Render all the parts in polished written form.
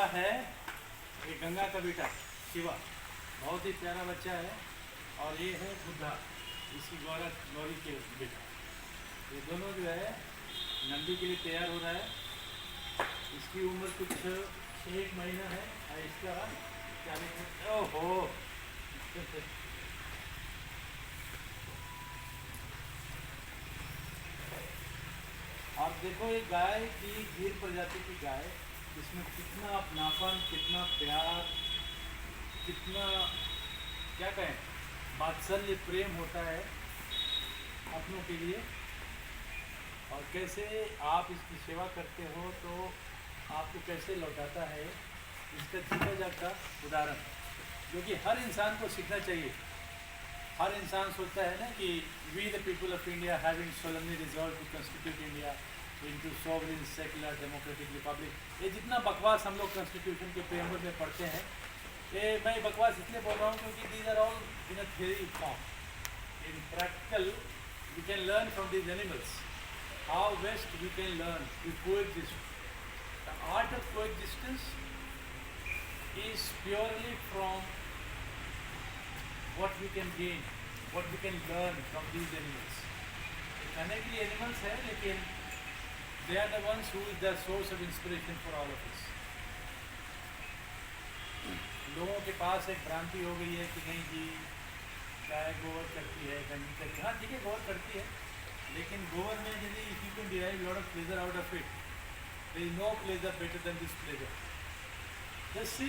शिवा है, ये गंगा का बेटा शिवा, बहुत ही प्यारा बच्चा है। और ये है बुद्धा, इसकी गौरी के बेटा। ये दोनों जो है नंदी के लिए तैयार हो रहा है। इसकी उम्र कुछ 1 महीना है और इसका 40। ओहो आप देखो ये गाय की गिर प्रजाति की गाय, इसमें कितना अपनापन, कितना प्यार, कितना क्या कहें वात्सल्य प्रेम होता है अपनों के लिए। और कैसे आप इसकी सेवा करते हो तो आपको कैसे लौटाता है, इसका जीता जाता उदाहरण जो कि हर इंसान को सीखना चाहिए। हर इंसान सोचता है ना कि we the people of India having solemnly resolve to constitute India into sovereign secular democratic republic, ये जितना बकवास हम लोग कॉन्स्टिट्यूशन के प्रेम्बल में पढ़ते हैं, ये मैं बकवास इसलिए बोल रहा हूँ क्योंकि these are all in a theory form. In practical we can learn from these animals how best we can learn to coexist. The art of coexistence is purely from what we can gain, what we can learn from these animals. खाने के लिए animals है, लेकिन they are the ones who is the source of inspiration for all of us. लोगों के पास एक भ्रांति हो गई है कि नहीं जी गाय गोबर करती है, गंदगी करती है। हाँ ठीक है, गोबर करती है, लेकिन गोबर में यदि if you can derive lot of pleasure out of it, there is no pleasure better than this pleasure. जैसे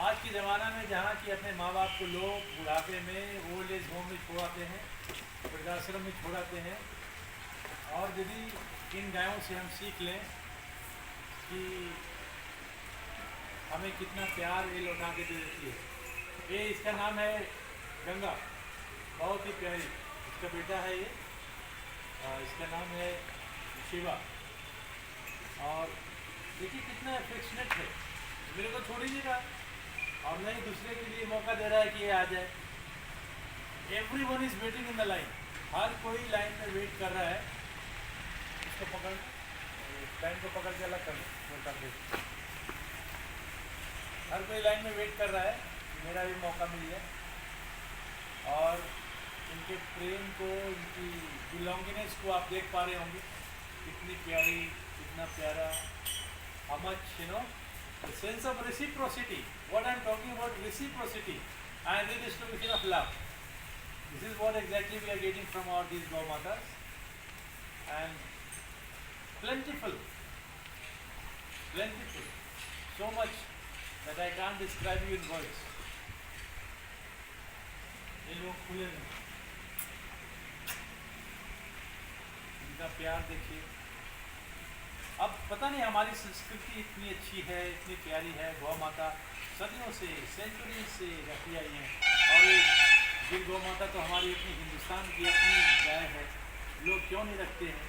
आज के ज़माना में जहाँ कि अपने माँ बाप को लोग बुढ़ापे में ओल्ड एज होम में छोड़ाते हैं, वृद्धाश्रम में छोड़ाते हैं, और यदि इन गायों से हम सीख लें कि हमें कितना प्यार ये लौटा के दे देती है। ये इसका नाम है गंगा, बहुत ही प्यारी, इसका बेटा है ये, इसका नाम है शिवा। और देखिए कितना एफेक्शनेट है, मेरे को छोड़ ही नहीं रहा और नहीं दूसरे के लिए मौका दे रहा है कि ये आ जाए। Everyone is waiting in the line, हर कोई लाइन में वेट कर रहा है। इसको पकड़, लाइन को पकड़ के अलग कर दे। हर कोई लाइन में वेट कर रहा है कि मेरा भी मौका मिल जाए। और इनके प्रेम को, इनकी बिलोंगिनेस को आप देख पा रहे होंगे, कितनी प्यारी, कितना प्यारा। How much you know the sense of reciprocity, what I am talking about, reciprocity and redistribution of love. This is what exactly we are getting from all these Gau Matas, and plentiful, so much that I can't describe you in words. ये लोग खुले हैं, इनका प्यार देखिए। अब पता नहीं हमारी संस्कृति इतनी अच्छी है, इतनी प्यारी है, गौ माता सदियों से, सेंचुरी से रखी आई है। और ये गौ माता तो हमारी अपनी हिंदुस्तान की अपनी गाय है, लोग क्यों नहीं रखते हैं।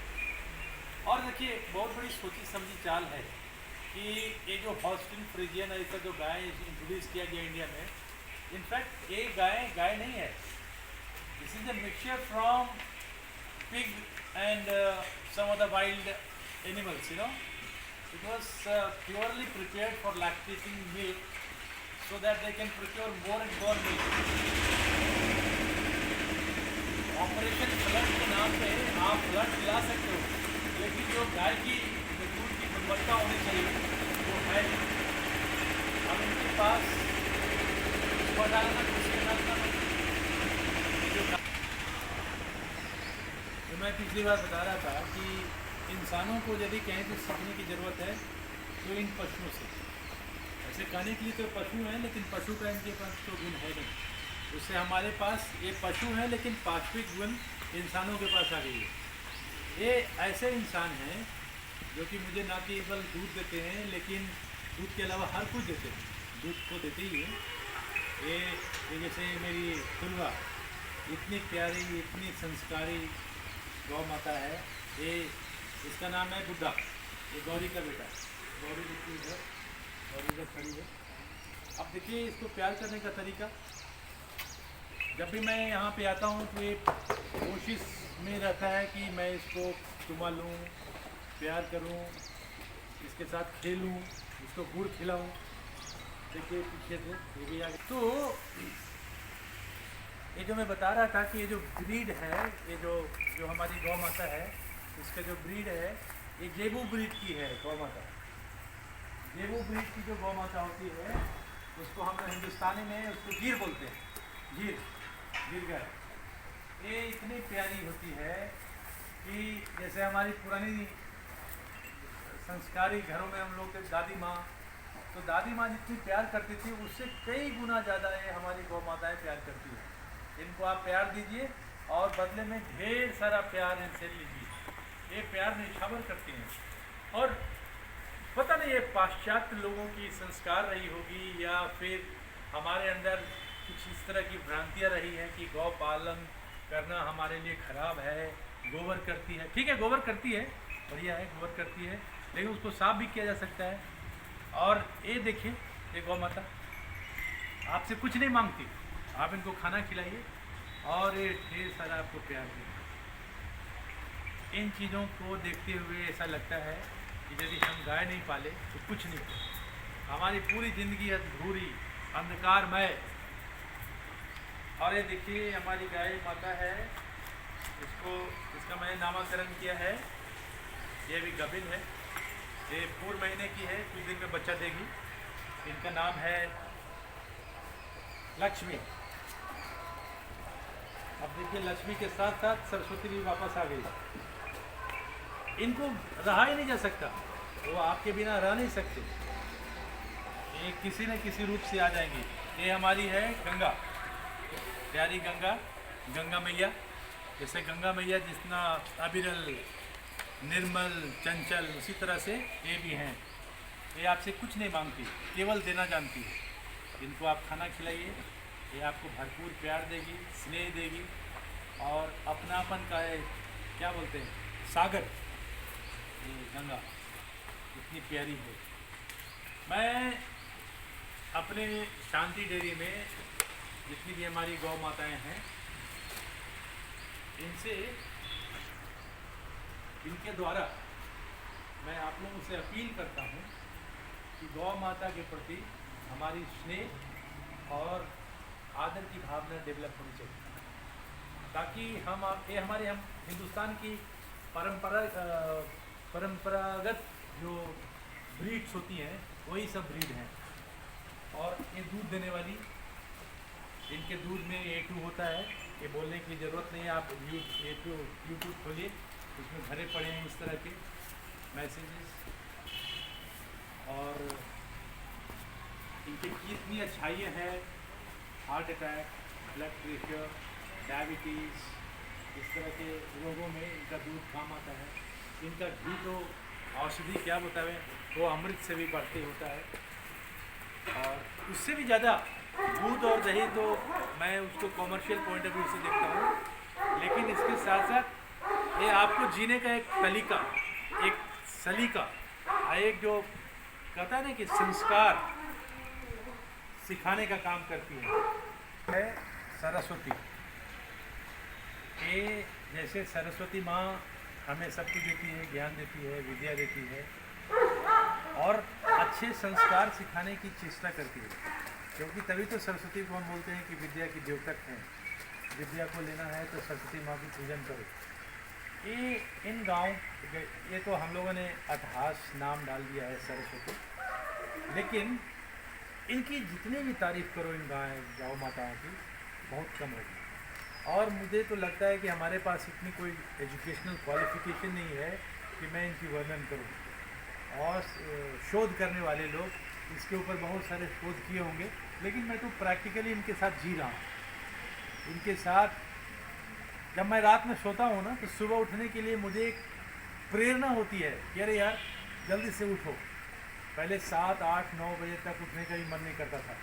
और देखिए बहुत बड़ी सोची समझी चाल है कि ये जो हॉस्टिन फ्रिजियन ऐसा जो गाय इंट्रोड्यूस किया गया इंडिया में, इनफैक्ट ये गाय नहीं है, this is a mixture from pig and some of the wild animals, you know. It was purely prepared for lactating milk so that they can procure more and more milk. Operation flood के नाम पे आप flood पिला सकते हो, लेकिन जो गाय की दूध की गुणवत्ता होनी चाहिए वो है नहीं। अब इनके पास उसको डालना, कुछ डालना। तो मैं पिछली बार बता रहा था कि इंसानों को यदि कहीं से सीखने की ज़रूरत है तो इन पशुओं से। ऐसे कहने के लिए तो पशु हैं, लेकिन पशु का इनके पास तो गुण है नहीं। उससे हमारे पास ये पशु हैं, लेकिन पाशविक गुण इंसानों के पास आ गई है। ये ऐसे इंसान हैं जो कि मुझे ना केवल दूध देते हैं, लेकिन दूध के अलावा हर कुछ देते हैं। दूध को देते ही हैं। ये जैसे मेरी तुलवा इतनी प्यारी, इतनी संस्कारी गौ माता है। ये इसका नाम है बुद्धा, ये गौरी का बेटा। गौरी देखिए इधर, गौरी इधर खड़ी है। अब देखिए इसको प्यार करने का तरीका। जब भी मैं यहाँ पे आता हूँ तो ये कोशिश में रहता है कि मैं इसको चुमा लूँ, प्यार करूँ, इसके साथ खेलूँ, इसको गुड़ खिलाओ। देखिए पीछे से ये भी आ गया। तो ये जो मैं बता रहा था कि ये जो ब्रीड है, ये जो जो हमारी गौ माता है, इसका जो ब्रीड है ये जेबू ब्रीड की है गौ माता। जेबू ब्रीड की जो गौ माता होती है उसको हम हिंदुस्तानी में उसको गीर बोलते हैं। गिर गाय ये इतनी प्यारी होती है कि जैसे हमारी पुरानी संस्कारी घरों में हम लोग के दादी माँ, तो दादी माँ जितनी प्यार करती थी उससे कई गुना ज़्यादा ये हमारी गौ माताएँ प्यार करती है। इनको आप प्यार दीजिए और बदले में ढेर सारा प्यार इनसे लीजिए। ये प्यार निछावर करती हैं। और पता नहीं ये पाश्चात्य लोगों की संस्कार रही होगी या फिर हमारे अंदर कुछ इस तरह की भ्रांतियाँ रही हैं कि गौ पालन करना हमारे लिए खराब है। गोबर करती है, ठीक है गोबर करती है, बढ़िया है गोबर करती है, लेकिन उसको साफ भी किया जा सकता है। और ये देखिए ये गौ माता आपसे कुछ नहीं मांगती, आप इनको खाना खिलाइए और ये ढेर सारा आपको प्यार देंगे। इन चीज़ों को देखते हुए ऐसा लगता है कि यदि हम गाय नहीं पाले तो कुछ नहीं पाले, हमारी पूरी ज़िंदगी अधूरी अंधकारमय। और ये देखिए हमारी गाय माता है, इसका मैंने नामकरण किया है। ये भी गबिन है, ये 4 महीने की है, कुछ दिन में बच्चा देगी। इनका नाम है लक्ष्मी। अब देखिए लक्ष्मी के साथ साथ सरस्वती भी वापस आ गई। इनको रहा ही नहीं जा सकता, वो आपके बिना रह नहीं सकते, ये किसी न किसी रूप से आ जाएंगी। ये हमारी है गंगा, प्यारी गंगा, गंगा मैया। जैसे गंगा मैया जितना अविरल निर्मल चंचल, उसी तरह से ये भी हैं। ये आपसे कुछ नहीं मांगती, केवल देना जानती है। इनको आप खाना खिलाइए, ये आपको भरपूर प्यार देगी, स्नेह देगी और अपनापन का है, क्या बोलते हैं, सागर। ये गंगा इतनी प्यारी है। मैं अपने शांति डेयरी में जितनी भी हमारी गौ माताएं हैं, इनके द्वारा मैं आप लोगों से अपील करता हूँ कि गौ माता के प्रति हमारी स्नेह और आदर की भावना डेवलप होनी चाहिए, ताकि हम हिंदुस्तान की परंपरागत जो ब्रीड्स होती हैं वही सब ब्रीड हैं। और ये दूध देने वाली, इनके दूध में A2 होता है, ये बोलने की ज़रूरत नहीं है। आप यूट्यूब खोलिए, उसमें भरे पड़े हैं इस तरह के मैसेजेस। और इनकी कितनी अच्छाइयाँ हैं, heart attack, blood pressure, diabetes, इस तरह के रोगों में इनका दूध काम आता है। इनका घी तो औषधि क्या बताएं, वो अमृत से भी बढ़ते होता है। और उससे भी ज़्यादा दूध और दही तो मैं उसको कॉमर्शियल पॉइंट ऑफ व्यू से देखता हूँ, लेकिन इसके साथ साथ ये आपको जीने का एक तरीका, एक सलीका, एक जो कहता है ना कि संस्कार सिखाने का काम करती है सरस्वती। ये जैसे सरस्वती माँ हमें सब कुछ देती है, ज्ञान देती है, विद्या देती है और अच्छे संस्कार सिखाने की चेष्टा करती है, क्योंकि तभी तो सरस्वती को हम बोलते हैं कि विद्या की द्योतक हैं। विद्या को लेना है तो सरस्वती माँ की पूजन करो। ये इन गाँव, ये तो हम लोगों ने अट्टहास नाम डाल दिया है सरस्वती, लेकिन इनकी जितनी भी तारीफ़ करो इन गौ माताओं की बहुत कम होगी। और मुझे तो लगता है कि हमारे पास इतनी कोई एजुकेशनल क्वालिफिकेशन नहीं है कि मैं इनकी वर्णन करूं। और शोध करने वाले लोग इसके ऊपर बहुत सारे शोध किए होंगे, लेकिन मैं तो प्रैक्टिकली इनके साथ जी रहा हूँ। इनके साथ जब मैं रात में सोता हूँ ना, तो सुबह उठने के लिए मुझे एक प्रेरणा होती है कि अरे यार जल्दी से उठो। पहले 7, 8, 9 बजे तक उठने का भी मन नहीं करता था,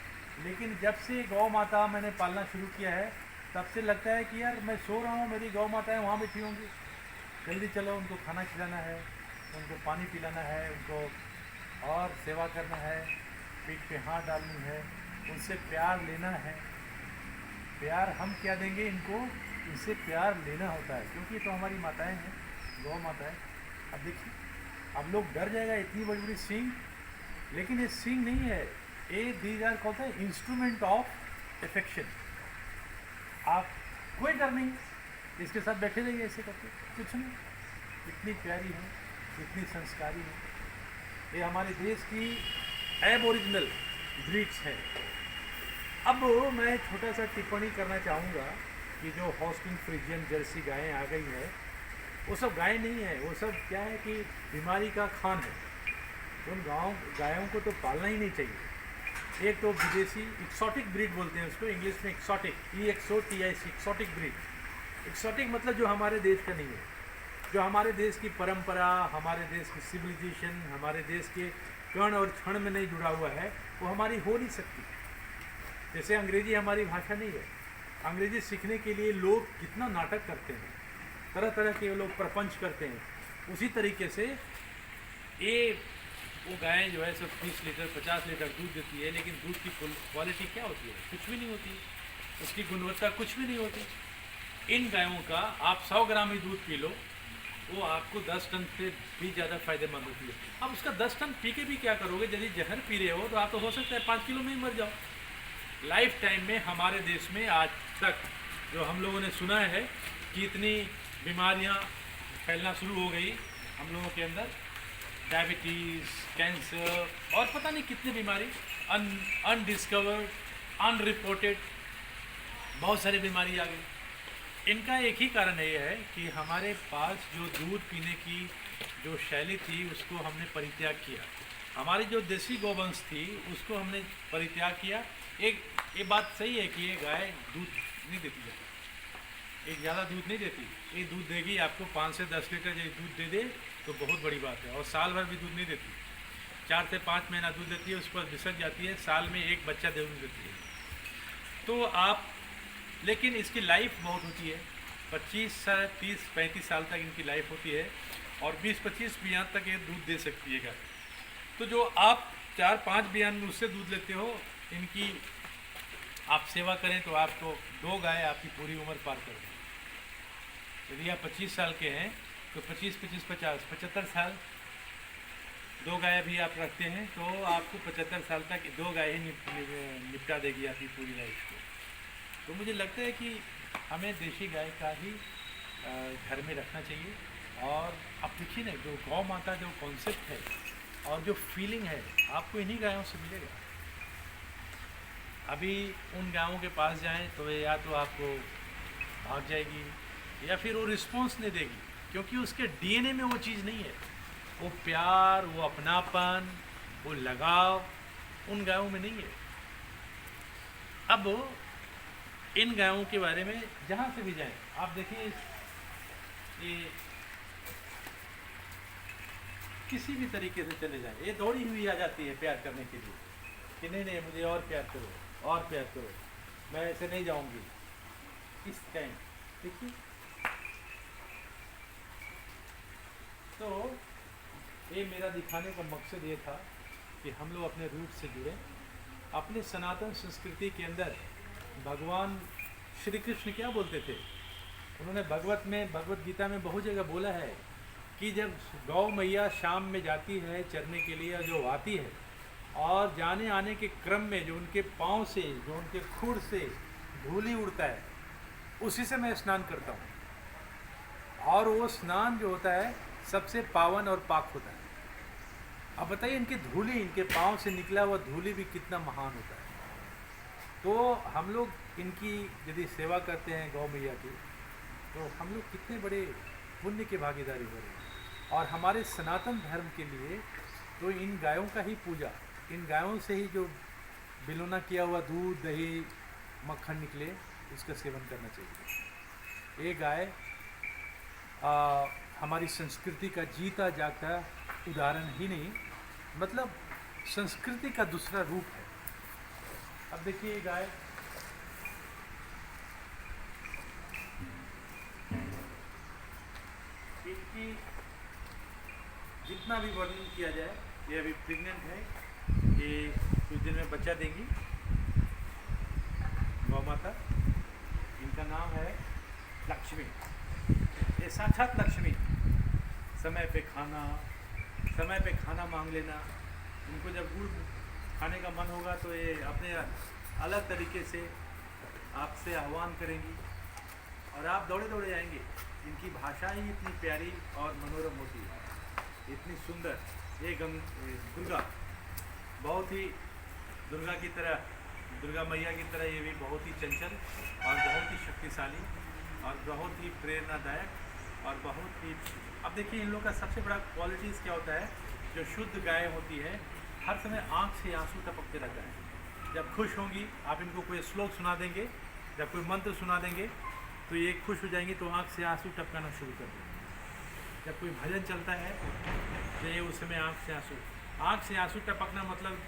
लेकिन जब से गौ माता मैंने पालना शुरू किया है तब से लगता है कि यार मैं सो रहा हूँ, मेरी गौ माताएँ वहाँ बैठी होंगी, जल्दी चलो, उनको खाना खिलाना है, उनको पानी पिलाना है, उनको और सेवा करना है, पीठ पे हाथ डालनी है, उनसे प्यार लेना है। प्यार हम क्या देंगे इनको, इनसे प्यार लेना होता है, क्योंकि ये तो हमारी माताएं हैं, गौ माताएं। अब देखिए, अब लोग डर जाएगा, इतनी बड़ी बड़ी सींग, लेकिन ये सिंग नहीं है, ये दीज आर कॉल्ड है इंस्ट्रूमेंट ऑफ एफेक्शन। आप कोई डर नहीं, इसके साथ बैठे रहिए ऐसे करके, कुछ नहीं। इतनी प्यारी है, इतनी संस्कारी है, ये हमारे देश की एबोरिजिनल ब्रीड्स है। अब मैं छोटा सा टिप्पणी करना चाहूँगा कि जो हॉस्टिंग फ्रिजियन जर्सी गायें आ गई हैं, वो सब गायें नहीं है, वो सब क्या है कि बीमारी का खान है। उन गायों को तो पालना ही नहीं चाहिए। एक तो विदेशी एक्सोटिक ब्रीड बोलते हैं उसको, इंग्लिश में exotic, EXOTIC, exotic breed. Exotic मतलब जो हमारे देश का नहीं है, जो हमारे देश की परंपरा, हमारे देश की सिविलाइजेशन, हमारे देश के कण और क्षण में नहीं जुड़ा हुआ है, वो हमारी हो नहीं सकती। जैसे अंग्रेजी हमारी भाषा नहीं है, अंग्रेजी सीखने के लिए लोग कितना नाटक करते हैं, तरह तरह के लोग प्रपंच करते हैं। उसी तरीके से ये वो गायें जो है सब 30 लीटर 50 लीटर दूध देती है, लेकिन दूध की क्वालिटी क्या होती है? कुछ भी नहीं होती, उसकी गुणवत्ता कुछ भी नहीं होती। इन गायों का आप 100 ग्राम ही दूध पी लो, वो आपको 10 टन से भी ज़्यादा फायदेमंद होती है। अब उसका 10 टन पी के भी क्या करोगे? यदि जहर पी रहे हो तो आप तो हो सकता है 5 किलो में ही मर जाओ। लाइफ टाइम में हमारे देश में आज तक जो हम लोगों ने सुना है कि इतनी बीमारियां फैलना शुरू हो गई हम लोगों के अंदर, डायबिटीज़, कैंसर और पता नहीं कितनी बीमारी, अनडिस्कवर्ड, अनरिपोर्टेड, बहुत सारी बीमारी आ गई। इनका एक ही कारण ये है कि हमारे पास जो दूध पीने की जो शैली थी उसको हमने परित्याग किया। हमारी जो देसी गौवंश थी उसको हमने परित्याग किया। एक ये बात सही है कि ये गाय दूध नहीं देती है, एक ज़्यादा दूध नहीं देती। ये दूध देगी आपको 5 से 10 लीटर, यदि दूध दे दे तो बहुत बड़ी बात है। और साल भर भी दूध नहीं देती, 4 से 5 महीना दूध देती है, उस पर बिसक जाती है, साल में एक बच्चा दूध देती है। तो आप, लेकिन इसकी लाइफ बहुत होती है, 25 से 30-35 साल तक इनकी लाइफ होती है और 20-25 बियान तक ये दूध दे सकती है गाय। तो जो आप 4-5 बियान में उससे दूध लेते हो, इनकी आप सेवा करें तो आपको 2 गाय आपकी पूरी उम्र पार कर दें। यदि आप 25 साल के हैं तो 25-50 साल 2 गाय भी आप रखते हैं तो आपको 75 साल तक 2 गाय ही निपटा देगी आपकी पूरी लाइफ को। तो मुझे लगता है कि हमें देशी गाय का ही घर में रखना चाहिए। और आप देखिए ना, जो गौ माता जो कॉन्सेप्ट है और जो फीलिंग है आपको इन्हीं गायों से मिलेगा। अभी उन गायों के पास जाएं तो या तो आपको भाग जाएगी या फिर वो रिस्पॉन्स नहीं देगी, क्योंकि उसके DNA में वो चीज़ नहीं है। वो प्यार, वो अपनापन, वो लगाव उन गायों में नहीं है। अब इन गायों के बारे में जहाँ से भी जाएं आप देखिए, ये किसी भी तरीके से चले जाएं, ये दौड़ी हुई आ जाती है प्यार करने के लिए कि नहीं नहीं मुझे और प्यार करो और प्यार करो, मैं ऐसे नहीं जाऊंगी। इस टाइम देखिए, तो ये मेरा दिखाने का मकसद ये था कि हम लोग अपने रूट से जुड़े। अपने सनातन संस्कृति के अंदर भगवान श्री कृष्ण क्या बोलते थे? उन्होंने भगवत गीता में बहुत जगह बोला है कि जब गौ मैया शाम में जाती है चरने के लिए, जो आती है और जाने आने के क्रम में जो उनके पाँव से, जो उनके खुर से धूली उड़ता है, उसी से मैं स्नान करता हूँ। और वो स्नान जो होता है सबसे पावन और पाक होता है। अब बताइए, इनकी धूली, इनके पाँव से निकला हुआ धूली भी कितना महान होता है। तो हम लोग इनकी यदि सेवा करते हैं गौ मैया की, तो हम लोग कितने बड़े पुण्य की भागीदारी हो रहे हैं। और हमारे सनातन धर्म के लिए तो इन गायों का ही पूजा, इन गायों से ही जो बिलोना किया हुआ दूध, दही, मक्खन निकले, उसका सेवन करना चाहिए। ये गाय हमारी संस्कृति का जीता जागता उदाहरण ही नहीं, मतलब संस्कृति का दूसरा रूप है। अब देखिए ये गाय, इनकी जितना भी वर्णन किया जाए, ये अभी प्रेग्नेंट है, ये कुछ दिन में बच्चा देंगी गौ माता। इनका नाम है लक्ष्मी। ये साक्षात लक्ष्मी, समय पे खाना मांग लेना, इनको जब गुड़ खाने का मन होगा तो ये अपने अलग तरीके से आपसे आह्वान करेंगी और आप दौड़े दौड़े आएंगे। इनकी भाषा ही इतनी प्यारी और मनोरम होती है, इतनी सुंदर। ये दुर्गा बहुत ही दुर्गा की तरह, दुर्गा मैया की तरह ये भी बहुत ही चंचल और बहुत ही शक्तिशाली और बहुत ही प्रेरणादायक और बहुत ही। अब देखिए इन लोग का सबसे बड़ा क्वालिटीज़ क्या होता है, जो शुद्ध गाय होती है हर समय आँख से आंसू टपकते रहता है। जब खुश होंगी आप इनको कोई श्लोक सुना देंगे, जब कोई मंत्र सुना देंगे तो ये खुश हो जाएंगी तो आँख से आंसू टपकाना शुरू कर देंगे। जब कोई भजन चलता है तो ये उस समय आँख से आंसू टपकना मतलब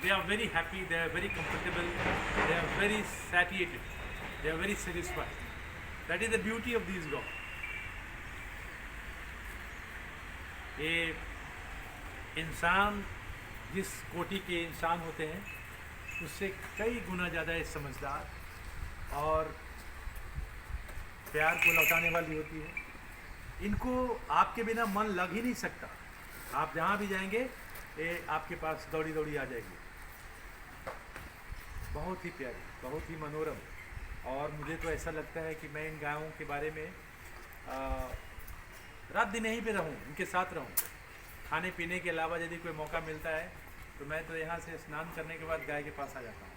they are very happy, they are very comfortable, they are very satiated, they are very satisfied. That is the beauty of these dogs. ये इंसान जिस कोटि के इंसान होते हैं उससे कई गुना ज़्यादा ये समझदार और प्यार को लौटाने वाली होती है। इनको आपके बिना मन लग ही नहीं सकता। आप जहाँ भी जाएंगे ये आपके पास दौड़ी दौड़ी आ जाएगी। बहुत ही प्यारी, बहुत ही मनोरम। और मुझे तो ऐसा लगता है कि मैं इन गायों के बारे में रात दिन यहीं पे रहूं, इनके साथ रहूं। खाने पीने के अलावा यदि कोई मौका मिलता है तो मैं तो यहाँ से स्नान करने के बाद गाय के पास आ जाता हूँ।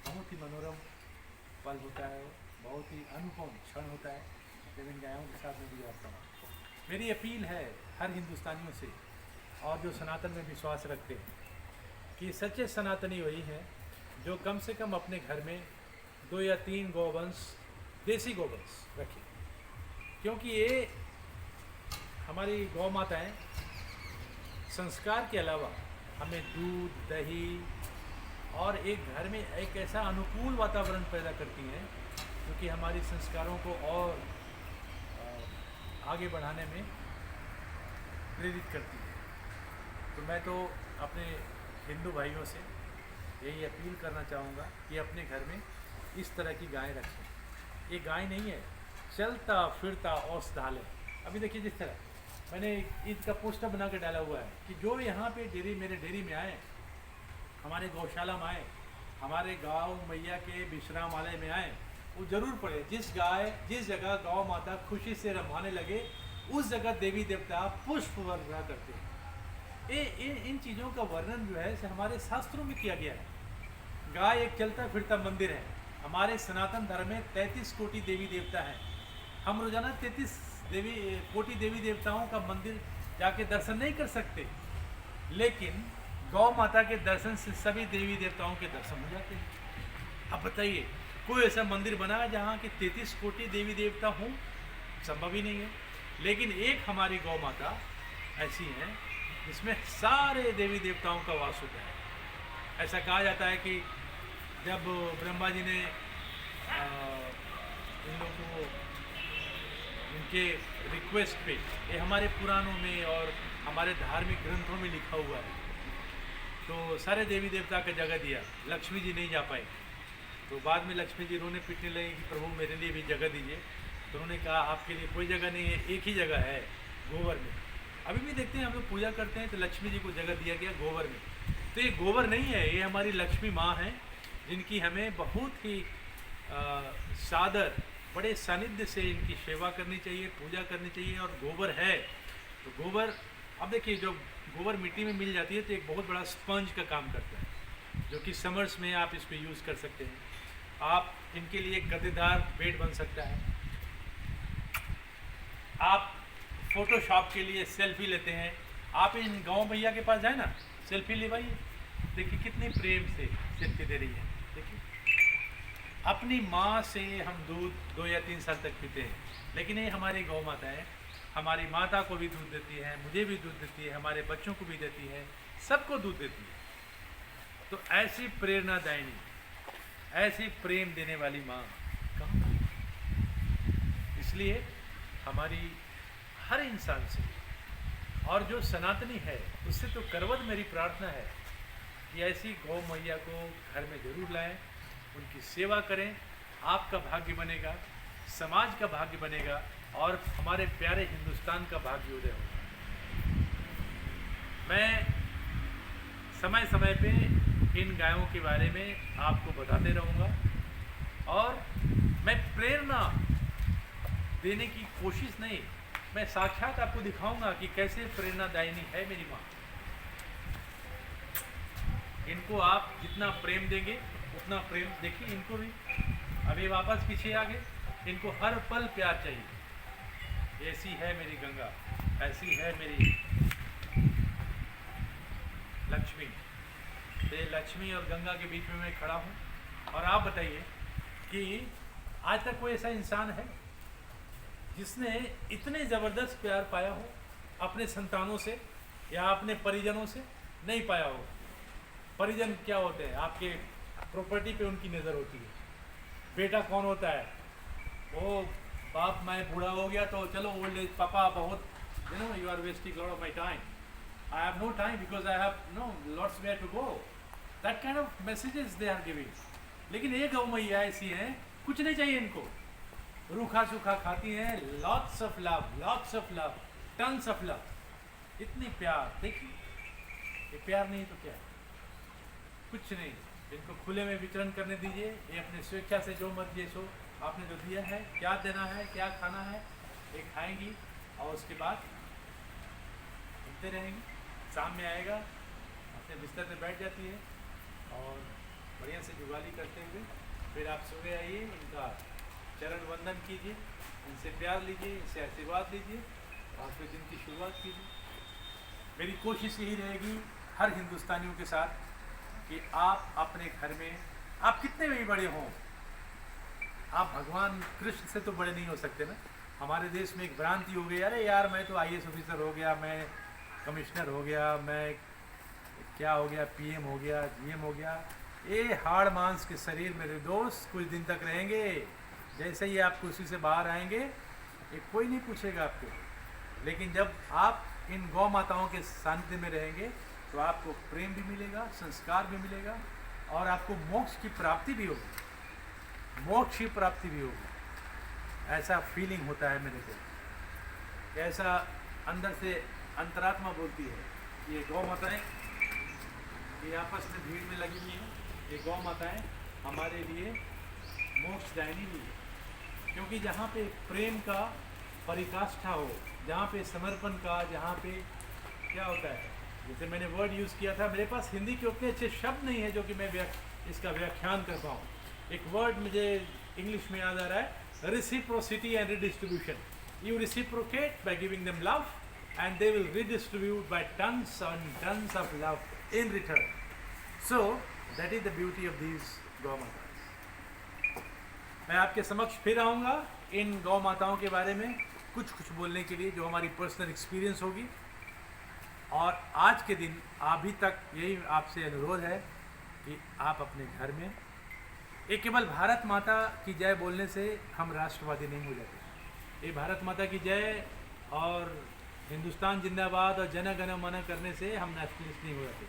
बहुत ही मनोरम पल होता है, बहुत ही अनुपम क्षण होता है जब इन गायों के साथ में गुजारता हूँ। मेरी अपील है हर हिंदुस्तानियों से और जो सनातन में विश्वास रखते हैं कि सच्चे सनातनी वही हैं जो कम से कम अपने घर में 2 या 3 गौवंश, देसी गौवंश रखें, क्योंकि ये हमारी गौ माताएँ संस्कार के अलावा हमें दूध, दही और एक घर में एक ऐसा अनुकूल वातावरण पैदा करती हैं जो कि हमारी संस्कारों को और आगे बढ़ाने में प्रेरित करती है। तो मैं तो अपने हिंदू भाइयों से यही अपील करना चाहूँगा कि अपने घर में इस तरह की गाय रखें। ये गाय नहीं है, चलता फिरता औषधालय। अभी देखिए जिस तरह मैंने ईद का पोस्टर बना के डाला हुआ है कि जो यहाँ पे मेरे डेयरी में आए, हमारे गौशाला में आए, हमारे गाँव मैया के विश्रामालय में आए, वो ज़रूर पढ़े। जिस जगह गौ माता खुशी से रमाने लगे उस जगह देवी देवता पुष्प वर्षा करते हैं। इन चीज़ों का वर्णन जो है हमारे शास्त्रों में किया गया है। गाय एक चलता फिरता मंदिर है। हमारे सनातन धर्म में 33 कोटि देवी देवता हैं। हम रोजाना 33 कोटि देवी देवताओं का मंदिर जाके दर्शन नहीं कर सकते, लेकिन गौ माता के दर्शन से सभी देवी देवताओं के दर्शन हो जाते हैं। अब बताइए कोई ऐसा मंदिर बना है जहाँ के 33 कोटि देवी देवता हों? संभव ही नहीं है। लेकिन एक हमारी गौ माता ऐसी है जिसमें सारे देवी देवताओं का वास होता है। ऐसा कहा जाता है कि जब ब्रह्मा जी ने इन लोगों को उनके रिक्वेस्ट पे, ये हमारे पुराणों में और हमारे धार्मिक ग्रंथों में लिखा हुआ है, तो सारे देवी देवता का जगह दिया, लक्ष्मी जी नहीं जा पाए। तो बाद में लक्ष्मी जी रोने पीटने लगे कि प्रभु मेरे लिए भी जगह दीजिए। तो उन्होंने कहा आपके लिए कोई जगह नहीं है, एक ही जगह है, गोबर में। अभी भी देखते हैं हम लोग पूजा करते हैं तो लक्ष्मी जी को जगह दिया गया गोबर में। तो ये गोबर नहीं है, ये हमारी लक्ष्मी माँ हैं जिनकी हमें बहुत ही सादर, बड़े सानिध्य से इनकी सेवा करनी चाहिए, पूजा करनी चाहिए। और गोबर है तो गोबर, अब देखिए जब गोबर मिट्टी में मिल जाती है तो एक बहुत बड़ा स्पंज का काम करता है, जो कि समर्स में आप इसको यूज़ कर सकते हैं। आप इनके लिए गद्देदार बेड बन सकता है। आप फोटोशॉप के लिए सेल्फी लेते हैं, आप इन गाँव भैया के पास जाए ना, सेल्फी लेवाइए, देखिए कितनी प्रेम से सेल्फी दे रही है। देखिए अपनी माँ से हम दूध 2 या 3 साल तक पीते हैं, लेकिन ये हमारी गौ माता है, हमारी माता को भी दूध देती है, मुझे भी दूध देती है, हमारे बच्चों को भी देती है, सबको दूध देती है। तो ऐसी प्रेरणादायिनी, ऐसी प्रेम देने वाली माँ कहाँ? इसलिए हमारी हर इंसान से और जो सनातनी है उससे तो करवत मेरी प्रार्थना है कि ऐसी गौ मैया को घर में जरूर लाएं, उनकी सेवा करें। आपका भाग्य बनेगा, समाज का भाग्य बनेगा और हमारे प्यारे हिंदुस्तान का भाग्योदय होगा। मैं समय समय पे इन गायों के बारे में आपको बताते रहूँगा और मैं प्रेरणा देने की कोशिश नहीं, मैं साक्षात आपको दिखाऊंगा कि कैसे प्रेरणादायिनी है मेरी माँ। इनको आप जितना प्रेम देंगे उतना प्रेम, देखिए इनको भी अभी वापस पीछे आ गए, इनको हर पल प्यार चाहिए। ऐसी है मेरी गंगा, ऐसी है मेरी लक्ष्मी। तो ये लक्ष्मी और गंगा के बीच में मैं खड़ा हूँ। और आप बताइए कि आज तक कोई ऐसा इंसान है जिसने इतने ज़बरदस्त प्यार पाया हो अपने संतानों से या अपने परिजनों से? नहीं पाया हो। परिजन क्या होते हैं? आपके प्रॉपर्टी पे उनकी नज़र होती है। बेटा कौन होता है? ओ बाप, मैं बूढ़ा हो गया तो चलो ओल्ड एज, पापा बहुत you are wasting lot of my time, I have no time because I have no lots where to go, that kind of messages they are giving. लेकिन ये गौ मैया ऐसी हैं, कुछ नहीं चाहिए इनको, रूखा सूखा खाती हैं, lots of love, turns of love, इतनी प्यार। देखिए ये प्यार नहीं तो क्या है? कुछ नहीं। इनको खुले में विचरण करने दीजिए, ये अपने स्वेच्छा से जो मर्जी सो, आपने जो दिया है, क्या देना है, क्या खाना है, ये खाएंगी और उसके बाद घूमते रहेंगी। शाम में आएगा, अपने बिस्तर पे बैठ जाती है और बढ़िया से जुगाली करते हुए फिर आप सोए आइए, इनका चरण वंदन कीजिए, इनसे प्यार लीजिए, इनसे आशीर्वाद लीजिए और फिर दिन की शुरुआत कीजिए। मेरी कोशिश यही रहेगी हर हिंदुस्तानियों के साथ कि आप अपने घर में, आप कितने भी बड़े हों, आप भगवान कृष्ण से तो बड़े नहीं हो सकते ना। हमारे देश में एक भ्रांति हो गई, अरे यार मैं तो आईएएस ऑफिसर हो गया, मैं कमिश्नर हो गया, मैं क्या हो गया, पीएम हो गया, जीएम हो गया। ये हाड़ मांस के शरीर मेरे दोस्त कुछ दिन तक रहेंगे, जैसे ही आप कुर्सी से बाहर आएंगे ये कोई नहीं पूछेगा आपको। लेकिन जब आप इन गौ माताओं के सानिध्य में रहेंगे तो आपको प्रेम भी मिलेगा, संस्कार भी मिलेगा और आपको मोक्ष की प्राप्ति भी होगी, मोक्ष की प्राप्ति भी होगी। ऐसा फीलिंग होता है मेरे को, ऐसा अंदर से अंतरात्मा बोलती है। ये गौ माताएँ ये आपस में भीड़ में लगी हुई हैं, ये गौ माताएँ हमारे लिए मोक्षदायिनी भी है। क्योंकि जहाँ पे प्रेम का परिकाष्ठा हो, जहाँ पे समर्पण का, जहाँ पे क्या होता है, जैसे मैंने वर्ड यूज़ किया था, मेरे पास हिंदी के उतने अच्छे शब्द नहीं है जो कि मैं इसका व्याख्यान कर पाऊँ। एक वर्ड मुझे इंग्लिश में याद आ रहा है, reciprocity and redistribution. You reciprocate by giving them love and they will redistribute by tons and tons of love in return. So that is the beauty of these गौ माता। मैं आपके समक्ष फिर आऊँगा इन गौ माताओं के बारे में कुछ बोलने के लिए, जो हमारी पर्सनल एक्सपीरियंस होगी। और आज के दिन अभी तक यही आपसे अनुरोध है कि आप अपने घर में, ये केवल भारत माता की जय बोलने से हम राष्ट्रवादी नहीं हो जाते। ये भारत माता की जय और हिंदुस्तान जिंदाबाद और जन गण मन करने से हम नेशनलिस्ट नहीं हो जाते।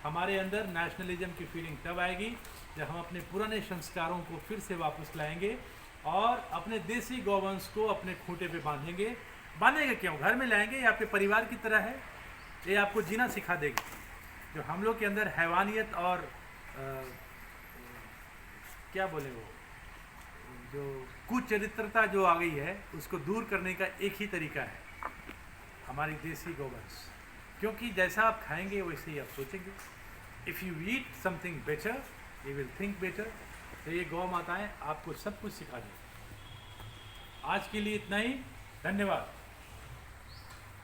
हमारे अंदर नेशनलिज्म की फीलिंग तब आएगी जब हम अपने पुराने संस्कारों को फिर से वापस लाएंगे और अपने देसी गौवंश को अपने खूंटे पे बांधेंगे। बांधेंगे क्यों? घर में लाएंगे, ये आपके परिवार की तरह है, ये आपको जीना सिखा देगी। जो हम लोग के अंदर हैवानियत और क्या बोले वो, जो कुचरित्रता जो आ गई है, उसको दूर करने का एक ही तरीका है, हमारी देसी गौवंश। क्योंकि जैसा आप खाएंगे वैसे ही आप सोचेंगे। If you eat something better you will think better. तो ये गौ माताएं आपको सब कुछ सिखा देंगी। आज के लिए इतना ही, धन्यवाद।